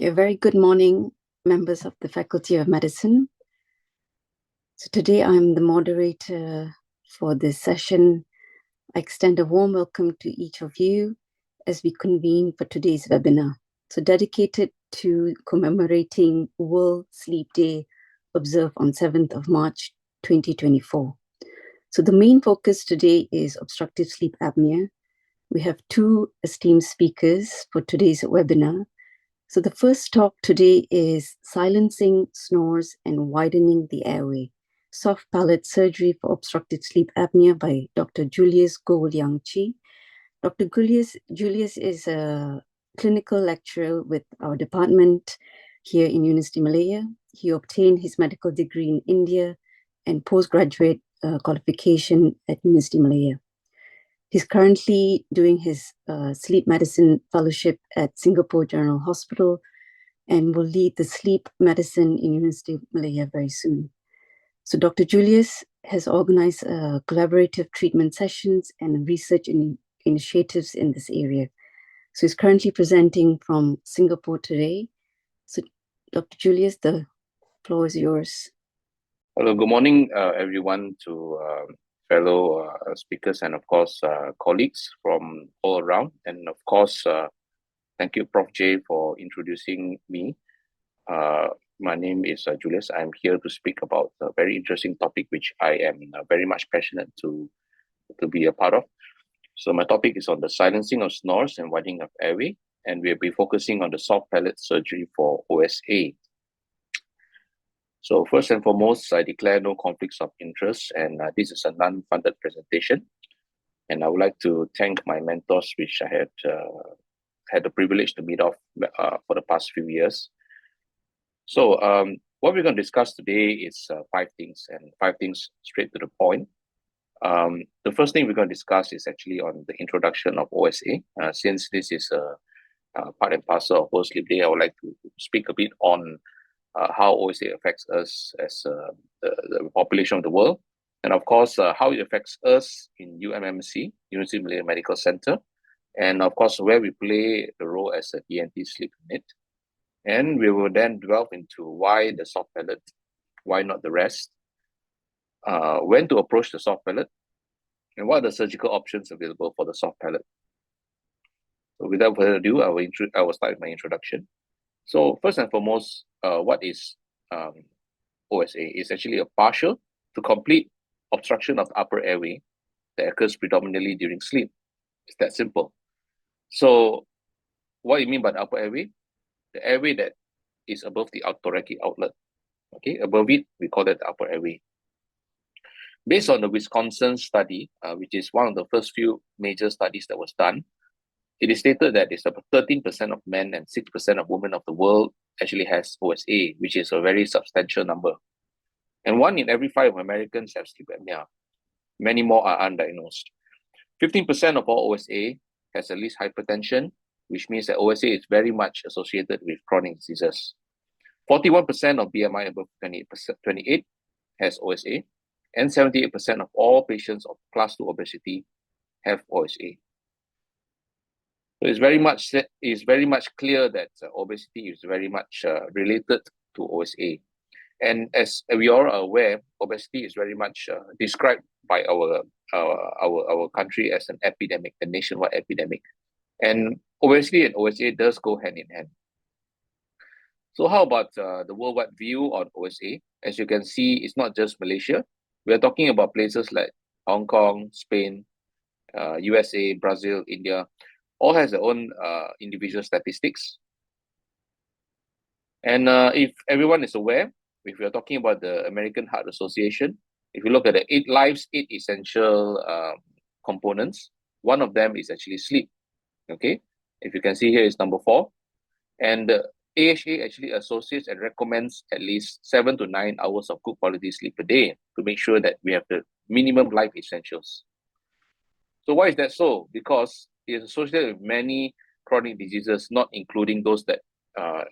A very good morning, members of the Faculty of Medicine. So today I'm the moderator for this session. I extend a warm welcome to each of you as we convene for today's webinar. So dedicated to commemorating World Sleep Day, observed on 7th of March, 2024. So the main focus today is obstructive sleep apnea. We have two esteemed speakers for today's webinar. So the first talk today is Silencing, Snores and Widening the Airway, Soft Palate Surgery for Obstructive Sleep Apnea by Dr. Julius Liang. Dr. Julius is a clinical lecturer with our department here in University Malaya. He obtained his medical degree in India and postgraduate qualification at University Malaya. He's currently doing his sleep medicine fellowship at Singapore General Hospital and will lead the sleep medicine in University of Malaya very soon. So Dr. Julius has organized collaborative treatment sessions and research initiatives in this area. So he's currently presenting from Singapore today. So Dr. Julius, the floor is yours. Hello, good morning, everyone, to fellow speakers and, of course, colleagues from all around. And, of course, thank you, Prof. J, for introducing me. My name is Julius. I'm here to speak about a very interesting topic, which I am very much passionate to be a part of. So my topic is on the silencing of snores and widening of airway, and we'll be focusing on the soft palate surgery for OSA. So first and foremost, I declare no conflicts of interest, and this is a non-funded presentation. And I would like to thank my mentors, which I had the privilege to meet off for the past few years. So what we're going to discuss today is 5 things, and 5 things straight to the point. The first thing we're going to discuss is actually on the introduction of OSA. Since this is a part and parcel of World Sleep Day, I would like to speak a bit on how OSA affects us as the population of the world, and of course how it affects us in UMMC, University Malaya Medical Center, and of course where we play the role as a Jeyanthi sleep unit. And we will then delve into why the soft palate, why not the rest, when to approach the soft palate, and what are the surgical options available for the soft palate. So without further ado, I will start with my introduction. So first and foremost, what is OSA? It's actually a partial to complete obstruction of the upper airway that occurs predominantly during sleep. It's that simple. So what do you mean by the upper airway? The airway that is above the thoracic outlet. Okay, above it, we call that the upper airway. Based on the Wisconsin study, which is one of the first few major studies that was done, it is stated that it's about 13% of men and 6% of women of the world actually has OSA, which is a very substantial number. And 1 in every 5 Americans have sleep apnea. Many more are undiagnosed. 15% of all OSA has at least hypertension, which means that OSA is very much associated with chronic diseases. 41% of BMI above 28 has OSA, and 78% of all patients of class 2 obesity have OSA. So it's very much clear that obesity is very much related to OSA. And as we all are aware, obesity is very much described by our country as an epidemic, a nationwide epidemic. And obesity and OSA does go hand in hand. So how about the worldwide view on OSA? As you can see, it's not just Malaysia. We are talking about places like Hong Kong, Spain, USA, Brazil, India, all has their own individual statistics. And if everyone is aware, if we are talking about the American Heart Association, if you look at the 8 lives, 8 essential components, one of them is actually sleep. Okay, if you can see here is number 4. And the AHA actually associates and recommends at least 7 to 9 hours of good quality sleep a day to make sure that we have the minimum life essentials. So why is that so? Because it is associated with many chronic diseases, not including those that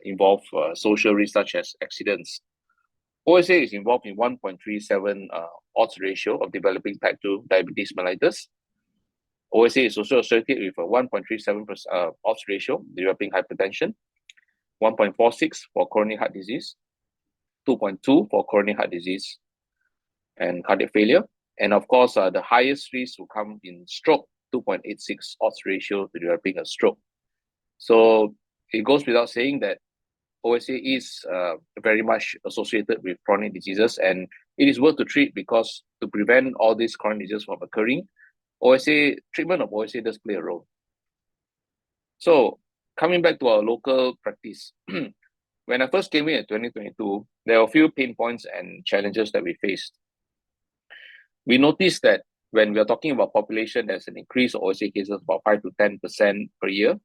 involve social risks such as accidents. OSA is involved in 1.37 odds ratio of developing type 2 diabetes mellitus. OSA is also associated with a 1.37% odds ratio developing hypertension. 1.46 for coronary heart disease, 2.2 for coronary heart disease and cardiac failure. And of course, the highest risk will come in stroke, 2.86 odds ratio to developing a stroke. So it goes without saying that OSA is very much associated with chronic diseases, and it is worth to treat because to prevent all these chronic diseases from occurring, treatment of OSA does play a role. So coming back to our local practice, when I first came in 2022, there were a few pain points and challenges that we faced. We noticed that when we are talking about population, there's an increase of OSA cases about 5 to 10% per year.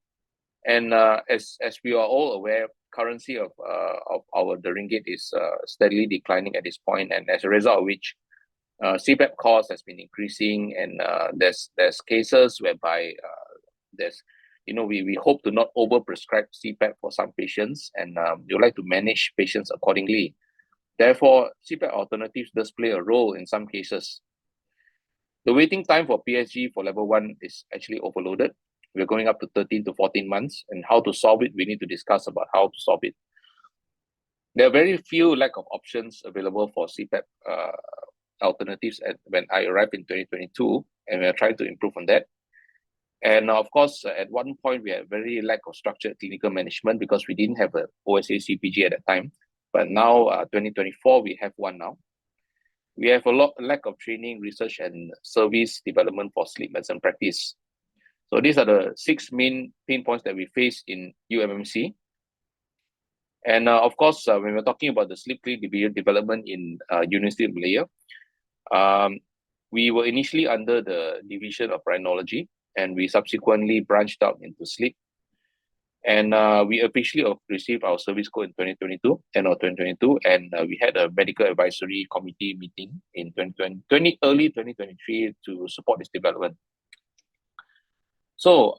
And as we are all aware, currency of the ringgit is steadily declining at this point, and as a result of which, CPAP cost has been increasing, and there's cases whereby we hope to not overprescribe CPAP for some patients, and we would like to manage patients accordingly. Therefore, CPAP alternatives does play a role in some cases. The waiting time for PSG for level 1 is actually overloaded. We're going up to 13 to 14 months, and how to solve it, we need to discuss about how to solve it. There are very few lack of options available for CPAP alternatives when I arrived in 2022, and we are trying to improve on that. And of course, at one point, we had very lack of structured clinical management because we didn't have a OSA CPG at that time. But now, 2024, we have one now. We have a lack of training, research, and service development for sleep medicine practice. So these are the 6 main pain points that we face in UMMC. And of course, when we're talking about the sleep clinic development in University of Malaya, we were initially under the division of rhinology, and we subsequently branched out into sleep. And we officially received our service code in 2022, end of 2022, and we had a medical advisory committee meeting in early 2023 to support this development. So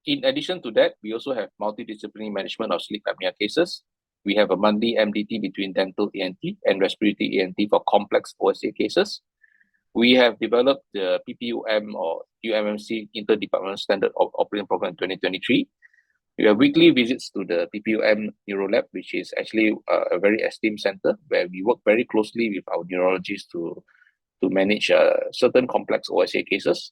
in addition to that, we also have multidisciplinary management of sleep apnea cases. We have a monthly MDT between dental ENT and respiratory ENT for complex OSA cases. We have developed the PPUM or UMMC Interdepartmental Standard Operating Program in 2023. We have weekly visits to the PPUM Neurolab, which is actually a very esteemed center where we work very closely with our neurologists to manage certain complex OSA cases.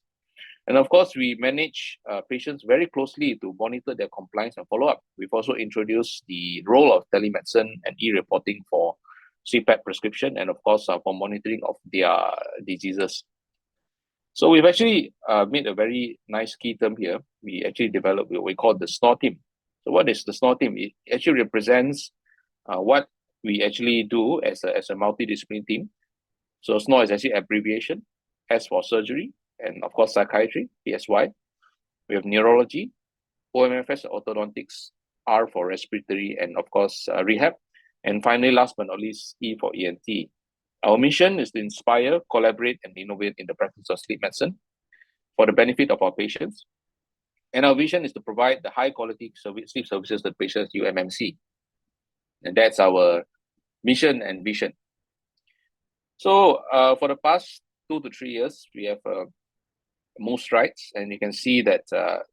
And of course, we manage patients very closely to monitor their compliance and follow-up. We've also introduced the role of telemedicine and e-reporting for CPAP prescription, and of course, for monitoring of their diseases. So we've actually made a very nice key term here. We actually developed what we call the SNOR team. So what is the SNOR team? It actually represents what we actually do as a multidisciplinary team. So SNOR is actually abbreviation, S for surgery, and of course psychiatry, PSY. We have neurology, OMFS orthodontics, R for respiratory, and of course rehab. And finally, last but not least, E for ENT. Our mission is to inspire, collaborate, and innovate in the practice of sleep medicine for the benefit of our patients. And our vision is to provide the high-quality sleep services to patients UMMC. And that's our mission and vision. So for the past 2 to 3 years, we have moved strides, and you can see that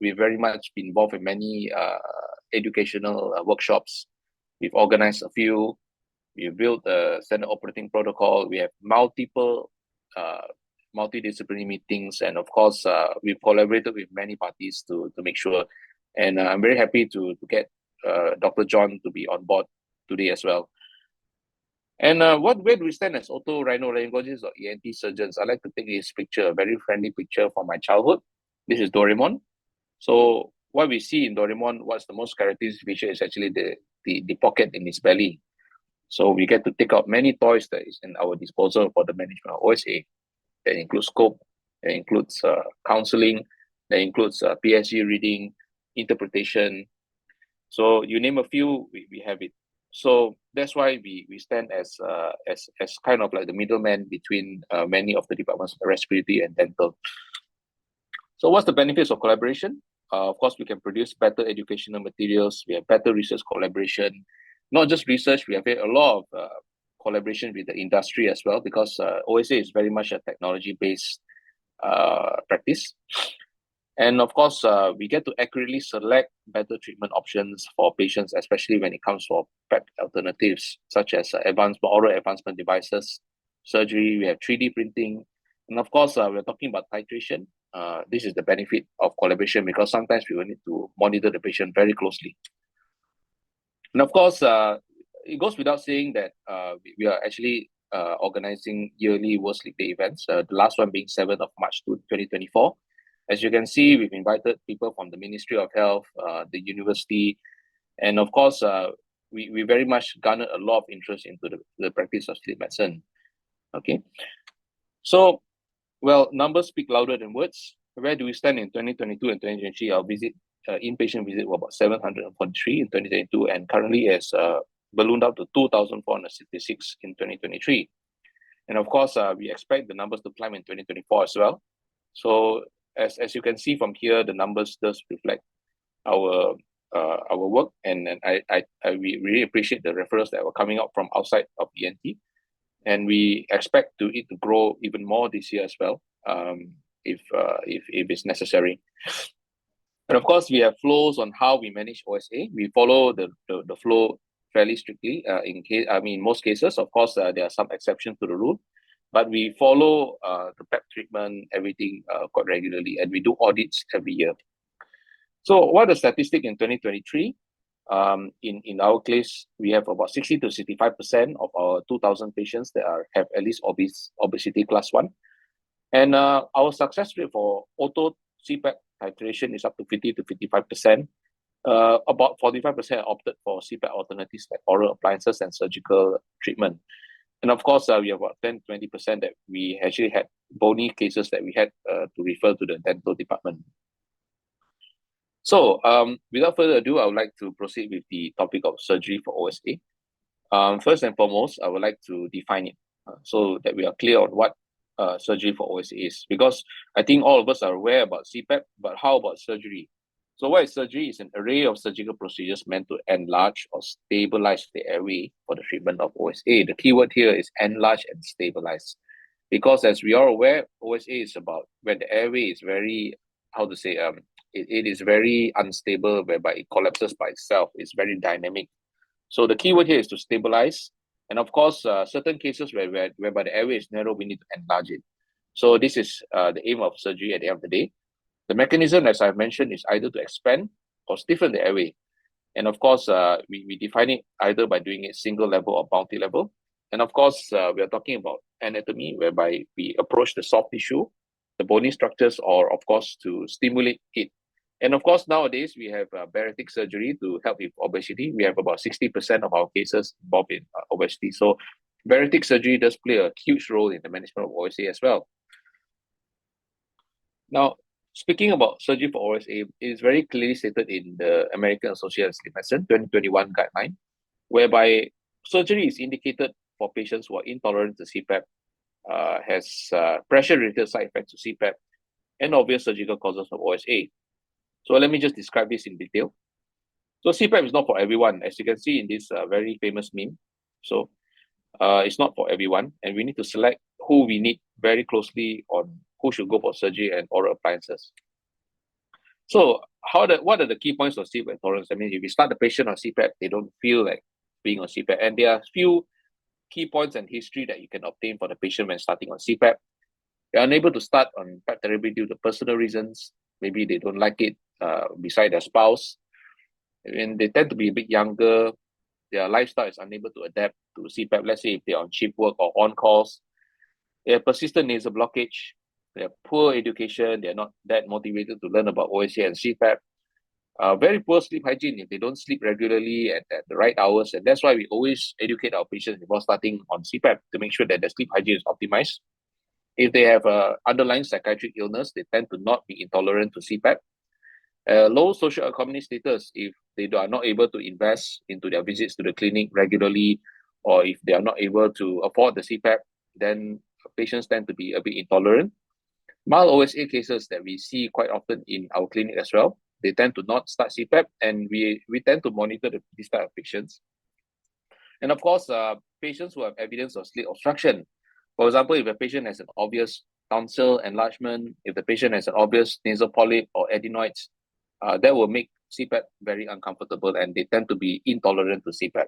we've very much been involved in many educational workshops. We've organized a few. We've built a standard operating protocol. We have multiple multidisciplinary meetings, and of course, we've collaborated with many parties to make sure. And I'm very happy to get Dr. John to be on board today as well. And where do we stand as otorhinolaryngologists or ENT surgeons? I like to take this picture, a very friendly picture from my childhood. This is Doraemon. So what we see in Doraemon, what's the most characteristic feature is actually the pocket in his belly. So we get to take out many toys that is in our disposal for the management of OSA. That includes scope, that includes counseling, that includes PSG reading, interpretation. So you name a few, we have it. So that's why we stand as kind of like the middleman between many of the departments, respiratory and dental. So what's the benefits of collaboration? Of course, we can produce better educational materials. We have better research collaboration. Not just research, we have a lot of collaboration with the industry as well, because OSA is very much a technology-based practice. And of course, we get to accurately select better treatment options for patients, especially when it comes to PEP alternatives, such as oral advancement devices, surgery, we have 3D printing. And of course, we're talking about titration. This is the benefit of collaboration because sometimes we will need to monitor the patient very closely. And of course, it goes without saying that we are actually organizing yearly World Sleep Day events, the last one being 7th of March 2024. As you can see, we've invited people from the Ministry of Health, the university, and of course, we very much garnered a lot of interest into the practice of sleep medicine. Okay. So, well, numbers speak louder than words. Where do we stand in 2022 and 2023? Our inpatient visit were about 743 in 2022, and currently has ballooned up to 2,466 in 2023. And of course, we expect the numbers to climb in 2024 as well. So as you can see from here, the numbers does reflect our work, and we really appreciate the referrals that were coming out from outside of Jeyanthi, and we expect it to grow even more this year as well, if it's necessary. And of course, we have flows on how we manage OSA. We follow the flow fairly strictly. In most cases, of course, there are some exceptions to the rule, but we follow the PEP treatment, everything quite regularly, and we do audits every year. So what are the statistics in 2023? In our case, we have about 60 to 65% of our 2,000 patients that have at least obesity class 1. And our success rate for auto CPAP titration is up to 50 to 55%. About 45% opted for CPAP alternatives like oral appliances and surgical treatment. And of course, we have about 10 to 20% that we actually had bony cases that we had to refer to the dental department. So without further ado, I would like to proceed with the topic of surgery for OSA. First and foremost, I would like to define it so that we are clear on what surgery for OSA is, because I think all of us are aware about CPAP, but how about surgery? So what is surgery? It's an array of surgical procedures meant to enlarge or stabilize the airway for the treatment of OSA. The keyword here is enlarge and stabilize, because as we are aware, OSA is about when the airway is very, it is very unstable, whereby it collapses by itself. It's very dynamic. So the keyword here is to stabilize. And of course, certain cases whereby the airway is narrow, we need to enlarge it. So this is the aim of surgery at the end of the day. The mechanism, as I've mentioned, is either to expand or stiffen the airway. And of course, we define it either by doing it single level or multi-level. And of course, we are talking about anatomy, whereby we approach the soft tissue, the bony structures, or of course, to stimulate it. And of course, nowadays, we have bariatric surgery to help with obesity. We have about 60% of our cases involved in obesity. So bariatric surgery does play a huge role in the management of OSA as well. Now, speaking about surgery for OSA, it is very clearly stated in the American Association of Sleep Medicine 2021 guideline, whereby surgery is indicated for patients who are intolerant to CPAP, has pressure-related side effects to CPAP, and obvious surgical causes of OSA. So let me just describe this in detail. So CPAP is not for everyone, as you can see in this very famous meme. So it's not for everyone, and we need to select who we need very closely on who should go for surgery and oral appliances. So what are the key points of CPAP intolerance? I mean, if you start the patient on CPAP, they don't feel like being on CPAP. And there are few key points and history that you can obtain for the patient when starting on CPAP. They're unable to start on PAP therapy due to personal reasons. Maybe they don't like it beside their spouse. And they tend to be a bit younger. Their lifestyle is unable to adapt to CPAP. Let's say if they're on shift work or on calls. They have persistent nasal blockage. They have poor education. They're not that motivated to learn about OSA and CPAP. Very poor sleep hygiene if they don't sleep regularly at the right hours. And that's why we always educate our patients before starting on CPAP to make sure that their sleep hygiene is optimized. If they have underlying psychiatric illness, they tend to not be intolerant to CPAP. Low social economic status, if they are not able to invest into their visits to the clinic regularly, or if they are not able to afford the CPAP, then patients tend to be a bit intolerant. Mild OSA cases that we see quite often in our clinic as well, they tend to not start CPAP, and we tend to monitor these type of patients. And of course, patients who have evidence of sleep obstruction. For example, if a patient has an obvious tonsil enlargement, if the patient has an obvious nasal polyp or adenoids, that will make CPAP very uncomfortable and they tend to be intolerant to CPAP.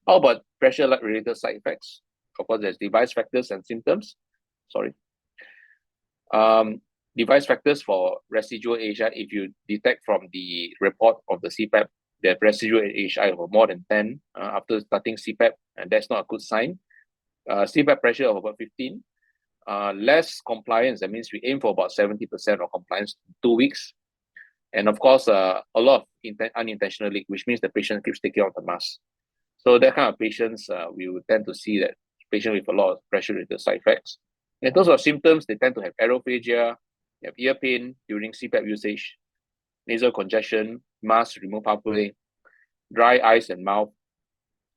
How about pressure-related side effects? Of course, there's device factors and symptoms. Sorry. Device factors for residual AHI, if you detect from the report of the CPAP that residual AHI of more than 10 after starting CPAP, and that's not a good sign. CPAP pressure of about 15. Less compliance, that means we aim for about 70% of compliance in 2 weeks. And of course, a lot of unintentional leak, which means the patient keeps taking off the mask. So that kind of patients, we would tend to see that patient with a lot of pressure-related side effects. In terms of symptoms, they tend to have aerophagia, they have ear pain during CPAP usage, nasal congestion, mask remove pathway, dry eyes and mouth,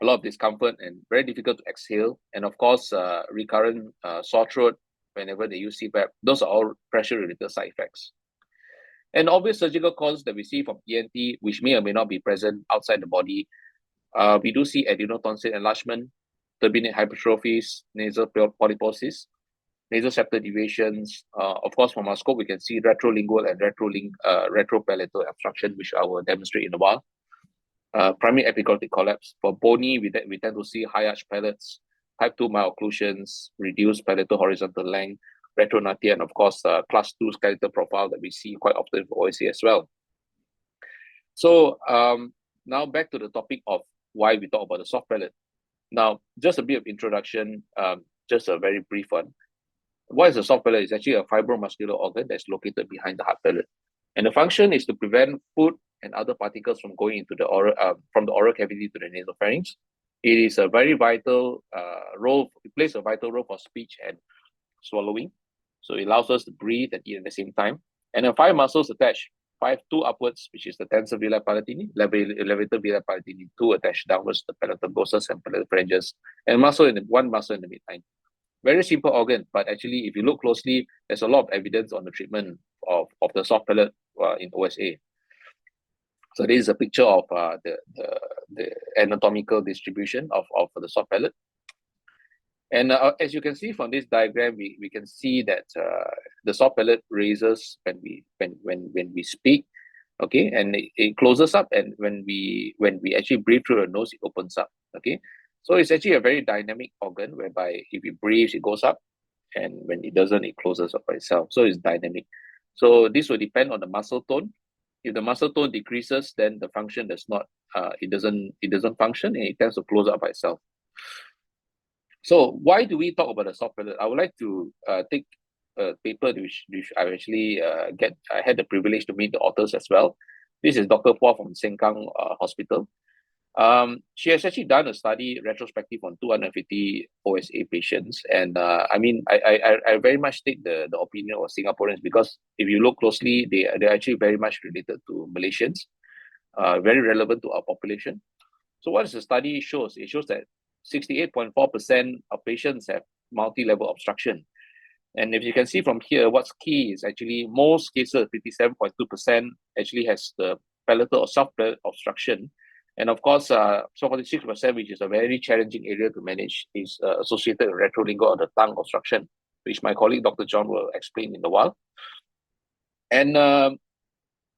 a lot of discomfort and very difficult to exhale. And of course, recurrent sore throat whenever they use CPAP. Those are all pressure-related side effects. And obvious surgical causes that we see from ENT, which may or may not be present outside the body, we do see adenotonsil enlargement, turbinate hypertrophies, nasal polyposis, nasal septal deviations. Of course, from our scope, we can see retrolingual and retropalatal obstruction, which I will demonstrate in a while. Primary epiglottic collapse. For bony, we tend to see high arch palates, type 2 myocclusions, reduced palatal horizontal length, retronatia, and of course, class 2 skeletal profile that we see quite often for OSA as well. So now back to the topic of why we talk about the soft palate. Now, just a bit of introduction, just a very brief one. What is a soft palate? It's actually a fibromuscular organ that's located behind the hard palate. And the function is to prevent food and other particles from going into the oral, from the oral cavity to the nasopharynx. It is a very vital role. It plays a vital role for speech and swallowing. So it allows us to breathe and eat at the same time. And the 5 muscles attached, 2 upwards, which is the tensor villi palatini, levator villi palatini, 2 attached downwards, the palatal bossus and palatal pharyngeus, and one muscle in the midline. Very simple organ, but actually, if you look closely, there's a lot of evidence on the treatment of the soft palate in OSA. So this is a picture of the anatomical distribution of the soft palate. And as you can see from this diagram, we can see that the soft palate raises when we speak, okay, and it closes up, and when we actually breathe through the nose, it opens up, okay. So it's actually a very dynamic organ whereby if it breathes, it goes up, and when it doesn't, it closes up by itself. So it's dynamic. So this will depend on the muscle tone. If the muscle tone decreases, then the function does not, it doesn't function, and it tends to close up by itself. So why do we talk about the soft palate? I would like to take a paper which I actually I had the privilege to meet the authors as well. This is Dr. Prof from Sengkang Hospital. She has actually done a study retrospective on 250 OSA patients, and I mean, I very much take the opinion of Singaporeans, because if you look closely, they're actually very much related to Malaysians, very relevant to our population. So what does the study shows? It shows that 68.4% of patients have multi-level obstruction. And if you can see from here, what's key is actually most cases, 57.2% actually has the palatal or soft palate obstruction. And of course, so 46%, which is a very challenging area to manage, is associated with retrolingual or the tongue obstruction, which my colleague Dr. John will explain in a while. And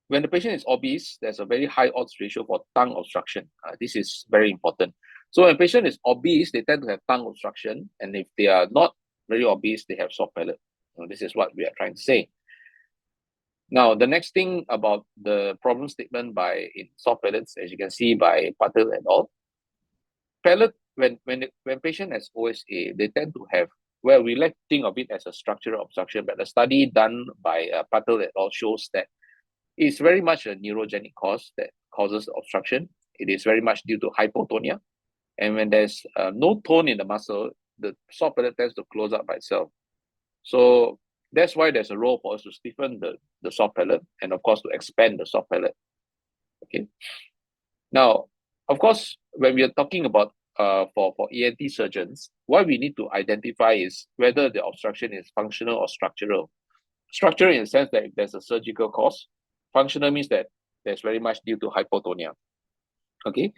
when the patient is obese, there's a very high odds ratio for tongue obstruction. This is very important. So when a patient is obese, they tend to have tongue obstruction. And if they are not very obese, they have soft palate. This is what we are trying to say. Now, the next thing about the problem statement in soft palates, as you can see by Patel et al. Palate, when patient has OSA, they tend to have, well, we like to think of it as a structural obstruction, but the study done by Patel et al. Shows that it's very much a neurogenic cause that causes obstruction. It is very much due to hypotonia. And when there's no tone in the muscle, the soft palate tends to close up by itself. So that's why there's a role for us to stiffen the soft palate, and of course to expand the soft palate. Okay. Now, of course, when we are talking about for ENT surgeons, what we need to identify is whether the obstruction is functional or structural. Structural in the sense that if there's a surgical cause, functional means that there's very much due to hypotonia. Okay.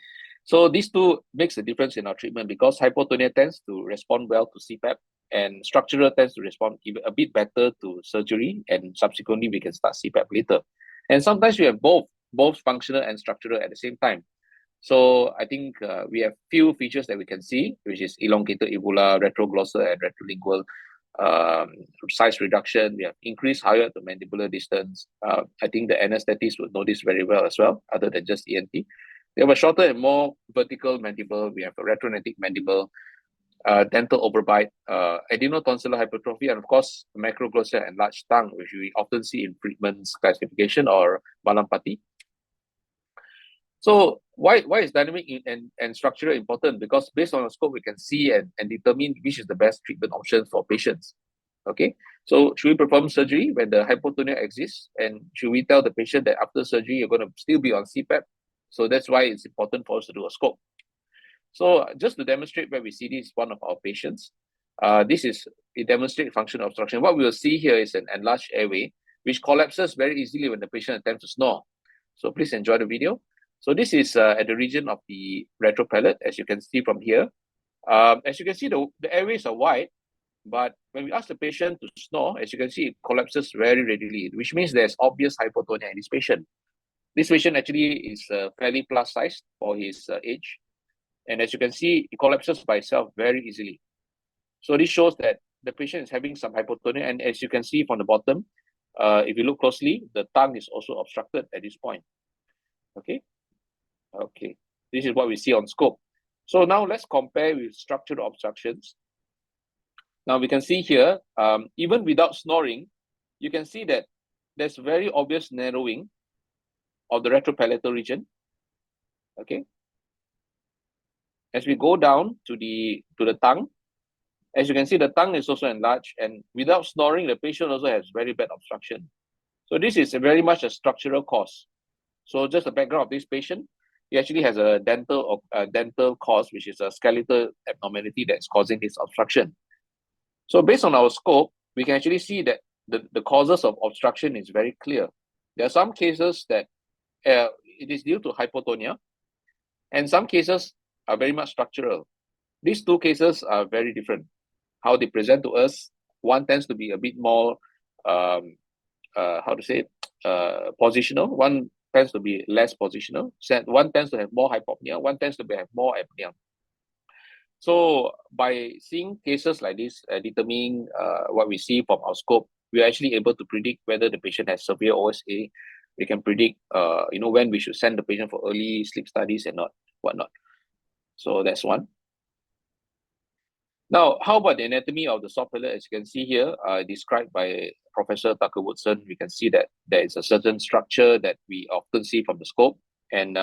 So these two makes a difference in our treatment, because hypotonia tends to respond well to CPAP, and structural tends to respond even a bit better to surgery, and subsequently we can start CPAP later. And sometimes we have both functional and structural at the same time. So I think we have few features that we can see, which is elongated uvula, retroglossal and retrolingual size reduction. We have increased higher to mandibular distance. I think the anesthetists would know this very well as well, other than just ENT. We have a shorter and more vertical mandible. We have a retronetic mandible, dental overbite, adenotonsillar hypertrophy, and of course, macroglossal and large tongue, which we often see in Friedman's classification or Malampati. So why is dynamic and structural important? Because based on the scope, we can see and determine which is the best treatment option for patients. Okay, so should we perform surgery when the hypotonia exists? And should we tell the patient that after surgery, you're going to still be on CPAP? So that's why it's important for us to do a scope. So just to demonstrate where we see this, one of our patients, it demonstrates functional obstruction. What we will see here is an enlarged airway, which collapses very easily when the patient attempts to snore. So please enjoy the video. So this is at the region of the retropalate, as you can see from here. As you can see, the airways are wide, but when we ask the patient to snore, as you can see, it collapses very readily, which means there's obvious hypotonia in this patient. This patient actually is fairly plus sized for his age. And as you can see, it collapses by itself very easily. So this shows that the patient is having some hypotonia. And as you can see from the bottom, if you look closely, the tongue is also obstructed at this point. Okay. Okay. This is what we see on scope. So now let's compare with structural obstructions. Now we can see here, even without snoring, you can see that there's very obvious narrowing of the retropalatal region. Okay. As we go down to the tongue, as you can see, the tongue is also enlarged, and without snoring, the patient also has very bad obstruction. So this is very much a structural cause. So just the background of this patient, he actually has a dental cause, which is a skeletal abnormality that's causing this obstruction. So based on our scope, we can actually see that the causes of obstruction is very clear. There are some cases that it is due to hypotonia, and some cases are very much structural. These two cases are very different. How they present to us, one tends to be a bit more, positional. One tends to be less positional. One tends to have more hypopnea. One tends to have more apnea. So by seeing cases like this, determining what we see from our scope, we are actually able to predict whether the patient has severe OSA. We can predict, when we should send the patient for early sleep studies and whatnot. So that's one. Now, how about the anatomy of the soft palate? As you can see here, described by Professor Tucker Woodson, we can see that there is a certain structure that we often see from the scope. And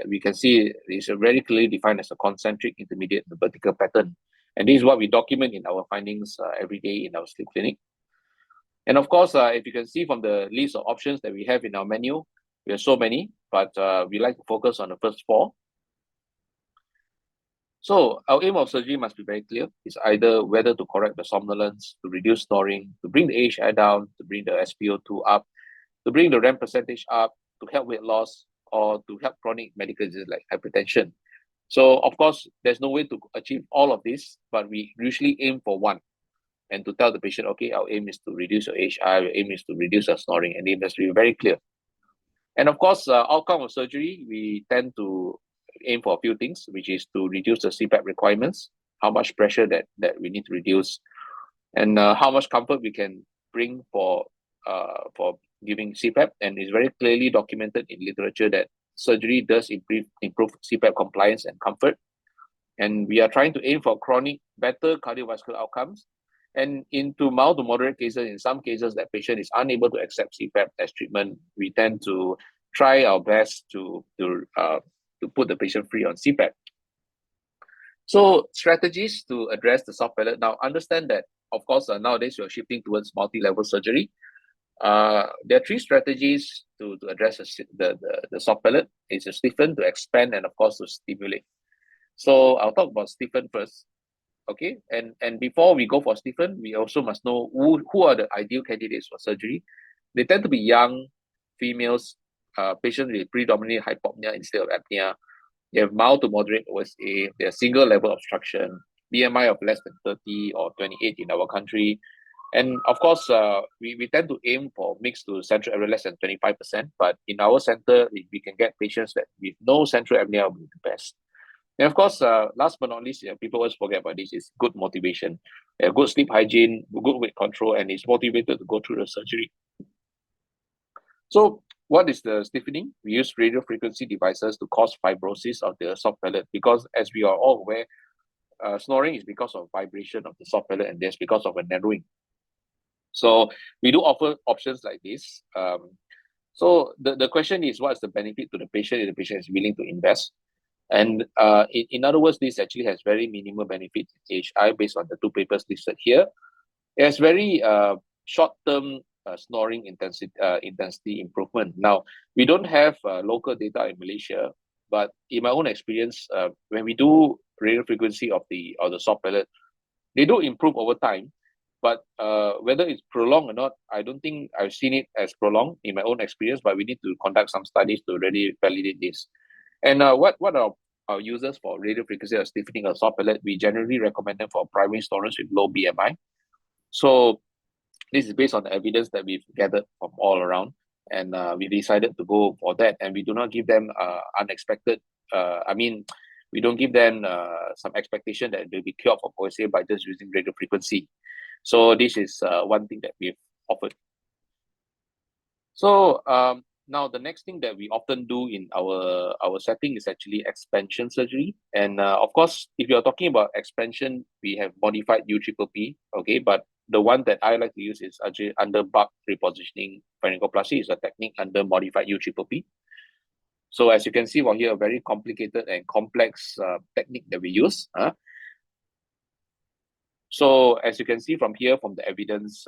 we can see it's very clearly defined as a concentric intermediate vertical pattern. And this is what we document in our findings every day in our sleep clinic. And of course, if you can see from the list of options that we have in our menu, we have so many, but we like to focus on the first four. So our aim of surgery must be very clear. It's either whether to correct the somnolence, to reduce snoring, to bring the AHI down, to bring the SpO2 up, to bring the REM percentage up, to help weight loss, or to help chronic medical diseases like hypertension. So of course, there's no way to achieve all of this, but we usually aim for one. And to tell the patient, okay, our aim is to reduce your AHI, our aim is to reduce your snoring, and the aim has to be very clear. And of course, outcome of surgery, we tend to aim for a few things, which is to reduce the CPAP requirements, how much pressure that we need to reduce, and how much comfort we can bring for giving CPAP. And it's very clearly documented in literature that surgery does improve CPAP compliance and comfort. And we are trying to aim for chronic, better cardiovascular outcomes. And into mild to moderate cases, in some cases that patient is unable to accept CPAP as treatment, we tend to try our best to put the patient free on CPAP. So strategies to address the soft palate. Now understand that, of course, nowadays we're shifting towards multi-level surgery. There are three strategies to address the soft palate. It's to stiffen, to expand, and of course to stimulate. So I'll talk about stiffen first. Okay, and before we go for stiffen, we also must know who are the ideal candidates for surgery. They tend to be young females, patients with predominantly hypopnea instead of apnea. They have mild to moderate OSA. They have single level obstruction. BMI of less than 30 or 28 in our country. And of course, we tend to aim for mixed to central apnea less than 25%. But in our center, if we can get patients that with no central apnea, will be the best. And of course, last but not least, people always forget about this, is good motivation. Good sleep hygiene, good weight control, and is motivated to go through the surgery. So what is the stiffening? We use radio frequency devices to cause fibrosis of the soft palate, because as we are all aware, snoring is because of vibration of the soft palate, and that's because of a narrowing. So we do offer options like this. So the question is, what is the benefit to the patient if the patient is willing to invest? And in other words, this actually has very minimal benefit in HI based on the two papers listed here. It has very short-term snoring intensity improvement. Now, we don't have local data in Malaysia, but in my own experience, when we do radio frequency of the soft palate, they do improve over time. But whether it's prolonged or not, I don't think I've seen it as prolonged in my own experience, but we need to conduct some studies to really validate this. And what are our users for radio frequency or stiffening of soft palate? We generally recommend them for primary snorers with low BMI. So this is based on the evidence that we've gathered from all around, and we decided to go for that. And we do not give them unexpected. We don't give them some expectation that they'll be cured from OSA by just using radio frequency. So this is one thing that we've offered. So now the next thing that we often do in our setting is actually expansion surgery. And of course, if you're talking about expansion, we have modified UPPP, okay? But the one that I like to use is actually under bulk repositioning pharyngoplasty, is a technique under modified UPPP. So as you can see from here, a very complicated and complex technique that we use. So as you can see from here, from the evidence,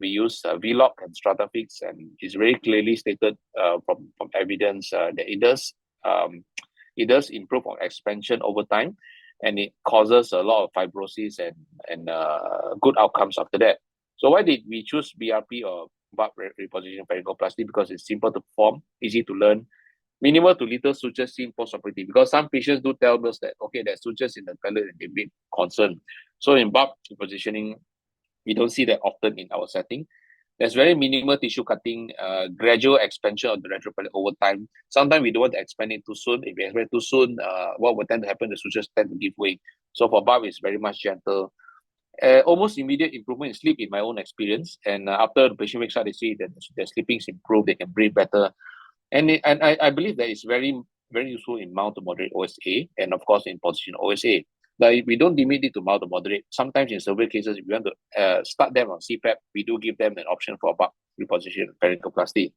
we use VLOC and Stratafix, and it's very clearly stated from evidence that it does improve on expansion over time, and it causes a lot of fibrosis and good outcomes after that. So why did we choose BRP or bulk repositioning pharyngoplasty? Because it's simple to perform, easy to learn, minimal to little sutures seen post-operative. Because some patients do tell us that, okay, there's sutures in the palate and they're a bit concerned. So in bulk repositioning, we don't see that often in our setting. There's very minimal tissue cutting, gradual expansion of the retropalate over time. Sometimes we don't want to expand it too soon. If we expand too soon, what will tend to happen, the sutures tend to give way. So for bulk, it's very much gentle. Almost immediate improvement in sleep in my own experience. And after the patient wakes up, they see that their sleeping is improved, they can breathe better. And I believe that it's very, very useful in mild to moderate OSA, and of course in position OSA. But if we don't limit it to mild to moderate, sometimes in severe cases, if we want to start them on CPAP, we do give them an option for bulk reposition pharyngoplasty.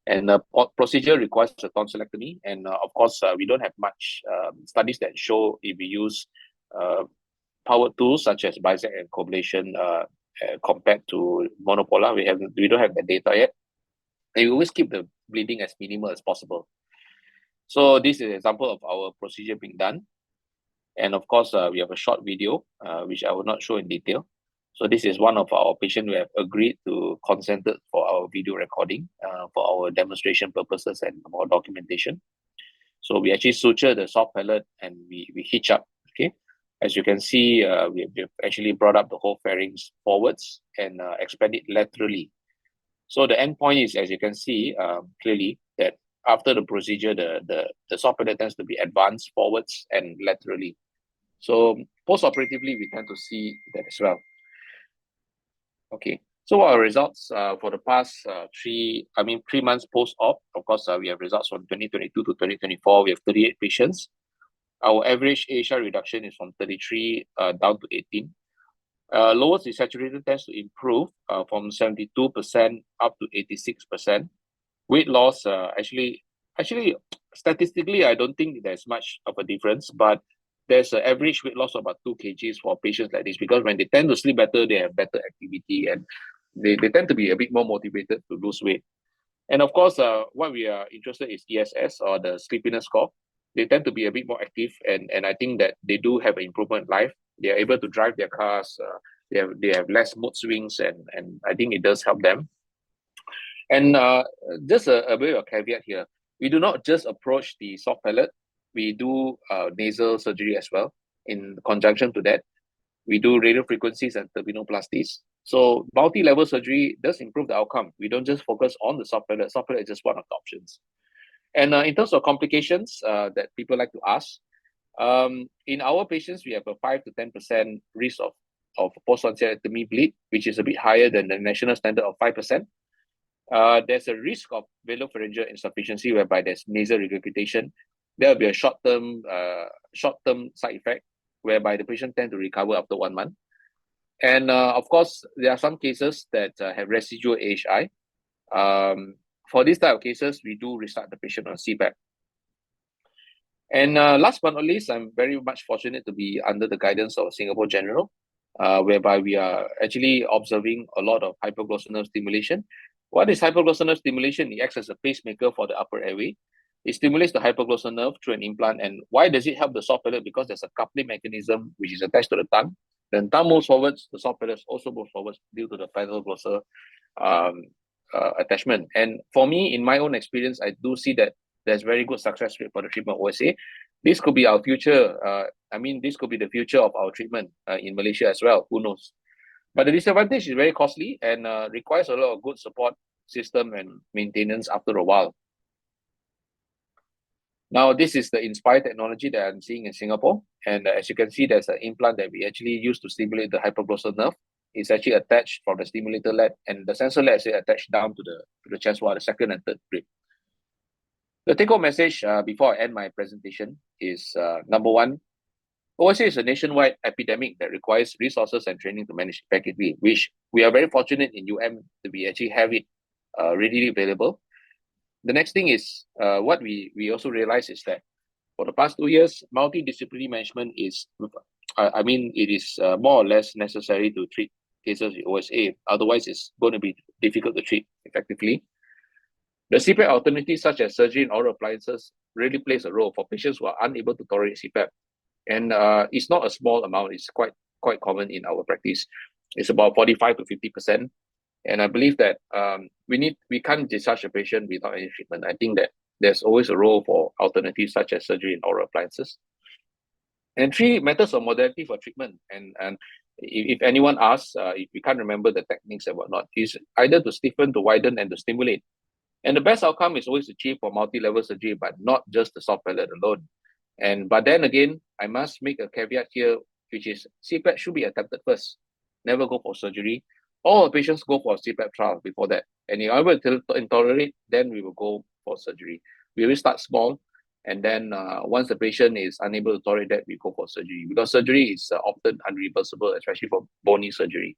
And the procedure requires a tonsillectomy. And of course, we don't have much studies that show if we use powered tools such as bisect and coblation compared to monopolar. We don't have that data yet. And we always keep the bleeding as minimal as possible. So this is an example of our procedure being done. And of course, we have a short video, which I will not show in detail. So this is one of our patients who have agreed to consented for our video recording for our demonstration purposes and for documentation. So we actually suture the soft palate and we hitch up, okay? As you can see, we've actually brought up the whole pharynx forwards and expand it laterally. So the endpoint is, as you can see clearly, that after the procedure, the soft palate tends to be advanced forwards and laterally. So post-operatively, we tend to see that as well. Okay, so our results for the past 3 months post-op, of course, we have results from 2022 to 2024. We have 38 patients. Our average AHI reduction is from 33 down to 18. Lowest desaturated tends to improve from 72% up to 86%. Weight loss, actually, statistically, I don't think there's much of a difference, but there's an average weight loss of about 2 kgs for patients like this, because when they tend to sleep better, they have better activity and they tend to be a bit more motivated to lose weight. And of course, what we are interested in is ESS, or the sleepiness score. They tend to be a bit more active, and I think that they do have an improvement in life. They are able to drive their cars. They have less mood swings, and I think it does help them. And just a bit of a caveat here. We do not just approach the soft palate. We do nasal surgery as well. in conjunction to that, we do radio frequencies and turbinoplasties. So multi-level surgery does improve the outcome. We don't just focus on the soft palate. Soft palate is just one of the options. And in terms of complications that people like to ask, in our patients, we have a 5 to 10% risk of post-tonsillectomy bleed, which is a bit higher than the national standard of 5%. There's a risk of velopharyngeal insufficiency whereby there's nasal regurgitation. There will be a short-term side effect whereby the patient tend to recover after 1 month. And of course, there are some cases that have residual AHI. For this type of cases, we do restart the patient on CPAP. And last but not least, I'm very much fortunate to be under the guidance of Singapore General, whereby we are actually observing a lot of hypoglossal nerve stimulation. What is hypoglossal nerve stimulation? It acts as a pacemaker for the upper airway. It stimulates the hypoglossal nerve through an implant. And why does it help the soft palate? Because there's a coupling mechanism which is attached to the tongue. Then tongue moves forwards, the soft palate also moves forwards due to the palate-glossal attachment. And for me, in my own experience, I do see that there's very good success rate for the treatment of OSA. This could be our future. This could be the future of our treatment in Malaysia as well. Who knows? But the disadvantage is very costly and requires a lot of good support system and maintenance after a while. Now, this is the Inspire technology that I'm seeing in Singapore. And as you can see, there's an implant that we actually use to stimulate the hypoglossal nerve. It's actually attached from the stimulator lead, and the sensor lead is attached down to the chest wall, the second and third rib. The take-home message before I end my presentation is number one, OSA is a nationwide epidemic that requires resources and training to manage effectively, which we are very fortunate in UM that we actually have it readily available. The next thing is what we also realize is that for the past 2 years, multidisciplinary management is, it is more or less necessary to treat cases with OSA. Otherwise, it's going to be difficult to treat effectively. The CPAP alternatives such as surgery and oral appliances really plays a role for patients who are unable to tolerate CPAP. And it's not a small amount. It's quite common in our practice. It's about 45 to 50%. And I believe that we can't discharge a patient without any treatment. I think that there's always a role for alternatives such as surgery and oral appliances. And 3, methods of modality for treatment. And if anyone asks, if you can't remember the techniques and whatnot, is either to stiffen, to widen, and to stimulate. And the best outcome is always achieved for multi-level surgery, but not just the soft palate alone. But then again, I must make a caveat here, which is CPAP should be attempted first. Never go for surgery. All patients go for a CPAP trial before that. And if I were to tolerate, then we will go for surgery. We will start small. And then once the patient is unable to tolerate that, we go for surgery. Because surgery is often unreversible, especially for bony surgery.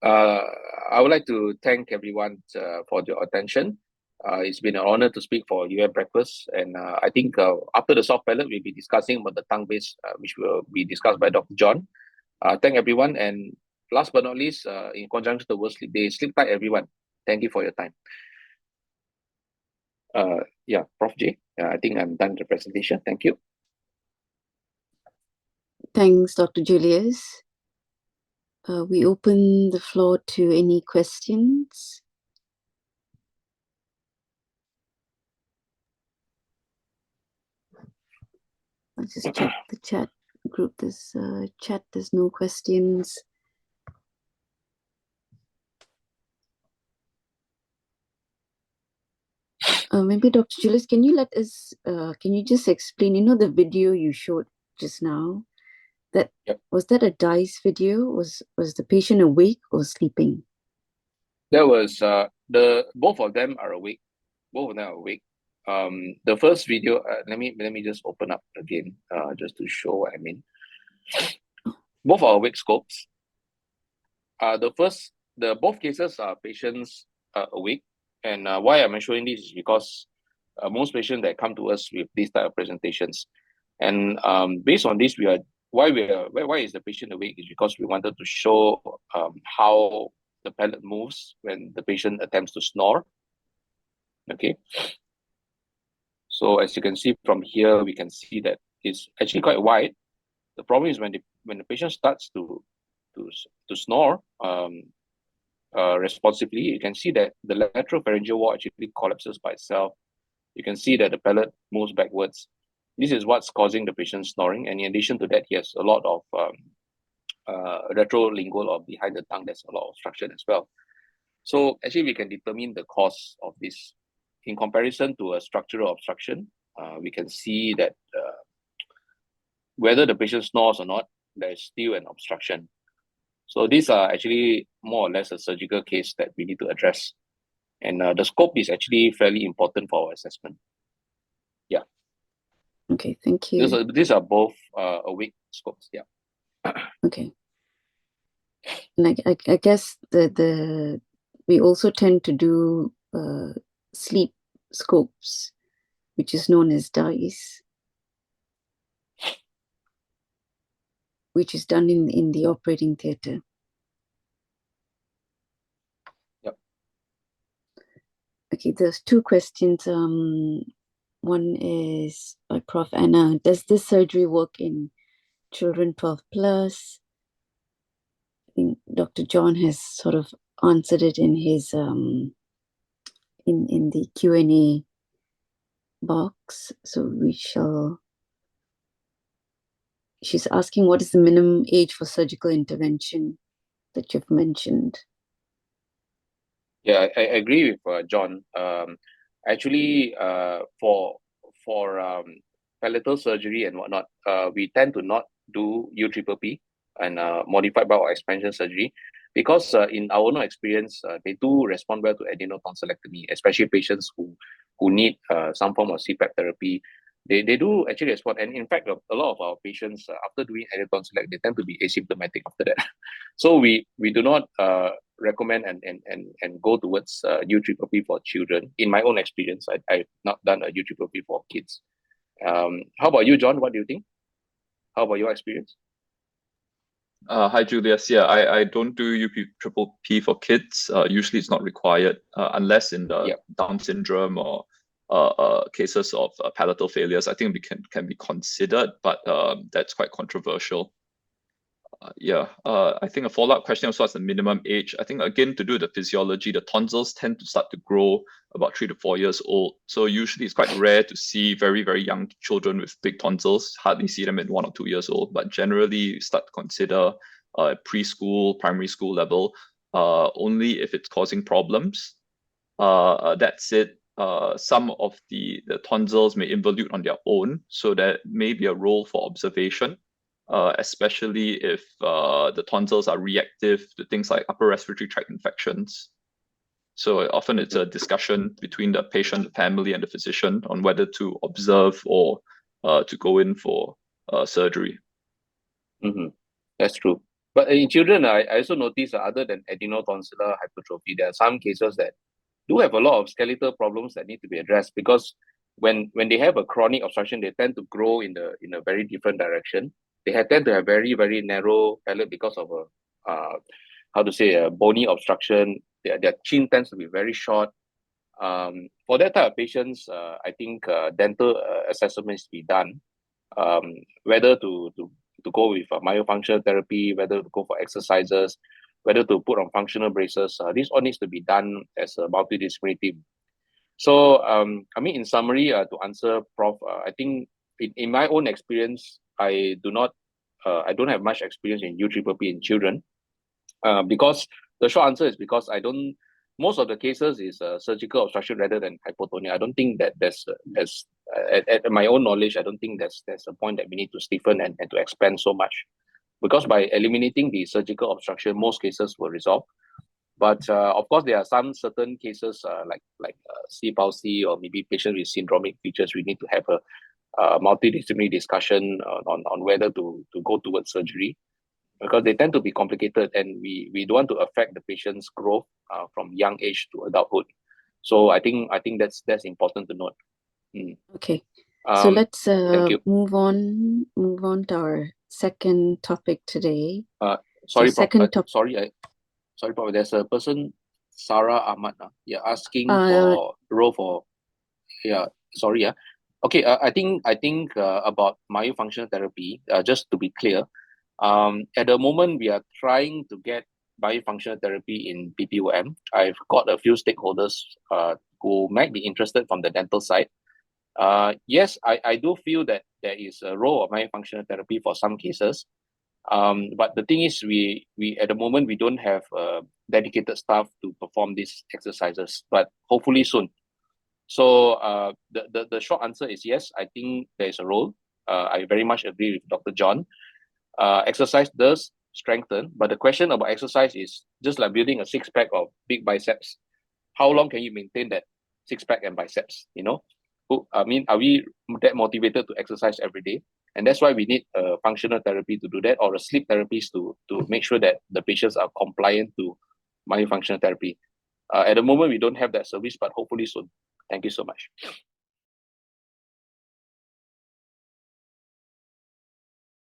I would like to thank everyone for your attention. It's been an honor to speak for UM Breakfast. And I think after the soft palate, we'll be discussing about the tongue-based, which will be discussed by Dr. John. Thank everyone. And last but not least, in conjunction to the World Sleep Day, sleep tight, everyone. Thank you for your time. Prof. J. I think I'm done with the presentation. Thank you. Thanks, Dr. Julius. We open the floor to any questions. Let's just check the chat group. There's there's no questions. Maybe Dr. Julius, can you let us, can you just explain, the video you showed just now, was that a DICE video? Was the patient awake or sleeping? There was, both of them are awake. Both of them are awake. The first video, let me just open up again, just to show what I mean. Both are awake scopes. Both cases are patients awake. And why am I showing this is because most patients that come to us with these type of presentations, and based on this, why is the patient awake is because we wanted to show how the palate moves when the patient attempts to snore. Okay. So as you can see from here, we can see that it's actually quite wide. The problem is when the patient starts to snore responsibly, you can see that the lateral pharyngeal wall actually collapses by itself. You can see that the palate moves backwards. this is what's causing the patient snoring. And in addition to that, he has a lot of retrolingual or behind the tongue, there's a lot of obstruction as well. So actually, we can determine the cause of this. In comparison to a structural obstruction, we can see that whether the patient snores or not, there is still an obstruction. So these are actually more or less a surgical case that we need to address. And the scope is actually fairly important for our assessment. Yeah. Okay, thank you. These are both awake scopes. Yeah. Okay. And I guess we also tend to do sleep scopes, which is known as DICE, which is done in the operating theatre. Yep. Okay, there's two questions. One is by Prof. Anna. Does this surgery work in children 12 plus? I think Dr. John has sort of answered it in his in the Q&A box. So we shall. She's asking, what is the minimum age for surgical intervention that you've mentioned? Yeah, I agree with John. Actually, for palatal surgery and whatnot, we tend to not do UPPP and modified bowel expansion surgery because in our own experience, they do respond well to adenotonsillectomy, especially patients who need some form of CPAP therapy. They do actually respond, and in fact, a lot of our patients after doing adenotonsillectomy, they tend to be asymptomatic after that. So we do not recommend and go towards UPPP for children. In my own experience, I've not done a UPPP for kids. How about you, John? What do you think? How about your experience? Hi, Julius. Yeah, I don't do UPPP for kids. Usually it's not required unless in the Down syndrome or cases of palatal failures. I think we can be considered, but that's quite controversial. I think a follow-up question also has the minimum age. I think again, to do the physiology, the tonsils tend to start to grow about 3 to 4 years old. So usually it's quite rare to see very, very young children with big tonsils. Hardly see them at 1 or 2 years old, but generally start to consider preschool, primary school level, only if it's causing problems. That said, some of the tonsils may involute on their own, so there may be a role for observation. Especially if the tonsils are reactive to things like upper respiratory tract infections. So often it's a discussion between the patient, the family, and the physician on whether to observe or to go in for surgery. Mm-hmm. That's true. But in children, I also notice other than adenotonsillar hypertrophy, there are some cases that do have a lot of skeletal problems that need to be addressed because when they have a chronic obstruction, they tend to grow in a very different direction. They tend to have very, very narrow palate because of a bony obstruction. Their chin tends to be very short. For that type of patients, I think dental assessments to be done, whether to go with myofunctional therapy, whether to go for exercises, whether to put on functional braces. This all needs to be done as a multidisciplinary team. So, in summary, to answer Prof, I think in my own experience, I don't have much experience in UPPP in children, because the short answer is because most of the cases is surgical obstruction rather than hypotonia. I don't think that at my own knowledge, I don't think there's a point that we need to stiffen and to expand so much, because by eliminating the surgical obstruction, most cases will resolve. But of course, there are some certain cases like C palsy or maybe patients with syndromic features. We need to have a multidisciplinary discussion on whether to go towards surgery, because they tend to be complicated and we don't want to affect the patient's growth from young age to adulthood. So I think that's important to note. Okay, so let's move on to our second topic today. Sorry, Prof, there's a person, Sarah Ahmad, asking for role for, sorry, okay. I think about myofunctional therapy. Just to be clear, at the moment we are trying to get myofunctional therapy in PPOM. I've got a few stakeholders who might be interested from the dental side. Yes, I do feel that there is a role of myofunctional therapy for some cases. But the thing is, we at the moment we don't have dedicated staff to perform these exercises, but hopefully soon. So the short answer is yes, I think there is a role. I very much agree with Dr. John. Exercise does strengthen, but the question about exercise is just like building a six-pack of big biceps. How long can you maintain that six-pack and biceps? I mean, are we that motivated to exercise every day? And that's why we need a functional therapy to do that, or a sleep therapist to make sure that the patients are compliant to myofunctional therapy. At the moment, we don't have that service, but hopefully soon. Thank you so much.